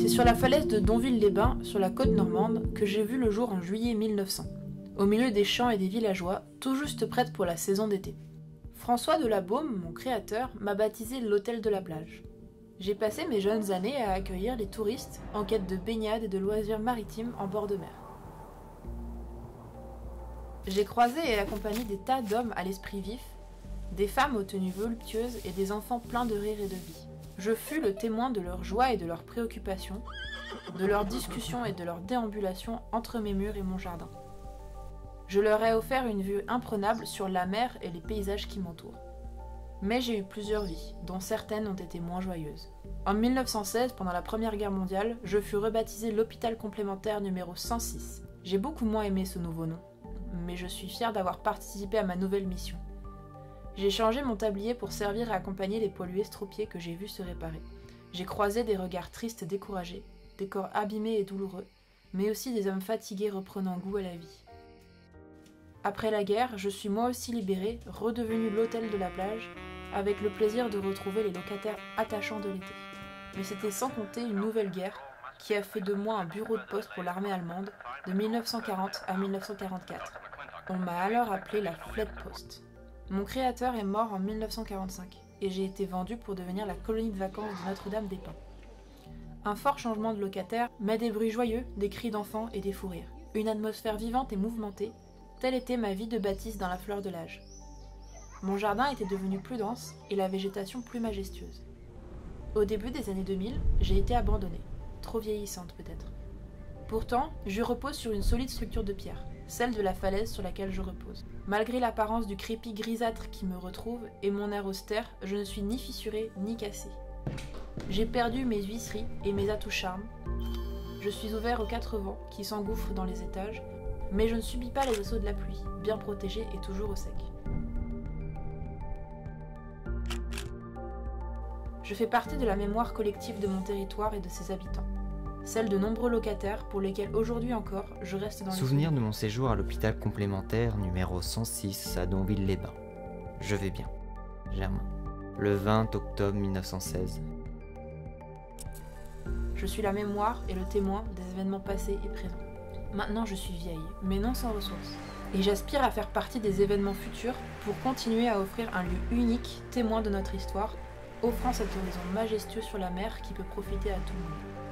C'est sur la falaise de Donville-les-Bains, sur la côte normande, que j'ai vu le jour en juillet 1900, au milieu des champs et des villageois, tout juste prêtes pour la saison d'été. François de la Baume, mon créateur, m'a baptisé l'hôtel de la plage. J'ai passé mes jeunes années à accueillir les touristes en quête de baignade et de loisirs maritimes en bord de mer. J'ai croisé et accompagné des tas d'hommes à l'esprit vif, des femmes aux tenues voluptueuses et des enfants pleins de rire et de vie. Je fus le témoin de leur joie et de leurs préoccupations, de leurs discussions et de leurs déambulations entre mes murs et mon jardin. Je leur ai offert une vue imprenable sur la mer et les paysages qui m'entourent. Mais j'ai eu plusieurs vies, dont certaines ont été moins joyeuses. En 1916, pendant la Première Guerre mondiale, je fus rebaptisé l'hôpital complémentaire numéro 106. J'ai beaucoup moins aimé ce nouveau nom, mais je suis fière d'avoir participé à ma nouvelle mission. J'ai changé mon tablier pour servir et accompagner les poilus estropiés que j'ai vus se réparer. J'ai croisé des regards tristes et découragés, des corps abîmés et douloureux, mais aussi des hommes fatigués reprenant goût à la vie. Après la guerre, je suis moi aussi libérée, redevenue l'hôtel de la plage, avec le plaisir de retrouver les locataires attachants de l'été. Mais c'était sans compter une nouvelle guerre qui a fait de moi un bureau de poste pour l'armée allemande de 1940 à 1944. On m'a alors appelé la Flettpost. Mon créateur est mort en 1945 et j'ai été vendue pour devenir la colonie de vacances de Notre-Dame-des-Pins. Un fort changement de locataire, mais des bruits joyeux, des cris d'enfants et des fous rires. Une atmosphère vivante et mouvementée, telle était ma vie de bâtisse dans la fleur de l'âge. Mon jardin était devenu plus dense et la végétation plus majestueuse. Au début des années 2000, j'ai été abandonnée, trop vieillissante peut-être. Pourtant, je repose sur une solide structure de pierre, celle de la falaise sur laquelle je repose. Malgré l'apparence du crépi grisâtre qui me retrouve et mon air austère, je ne suis ni fissurée ni cassée. J'ai perdu mes huisseries et mes atouts charmes. Je suis ouvert aux quatre vents qui s'engouffrent dans les étages, mais je ne subis pas les assauts de la pluie, bien protégée et toujours au sec. Je fais partie de la mémoire collective de mon territoire et de ses habitants. Celle de nombreux locataires pour lesquels aujourd'hui encore je reste dans les Souvenir de mon séjour à l'hôpital complémentaire numéro 106 à Donville-les-Bains. Je vais bien. Germain. Le 20 octobre 1916. Je suis la mémoire et le témoin des événements passés et présents. Maintenant je suis vieille, mais non sans ressources. Et j'aspire à faire partie des événements futurs pour continuer à offrir un lieu unique, témoin de notre histoire, offrant cet horizon majestueux sur la mer qui peut profiter à tout le monde.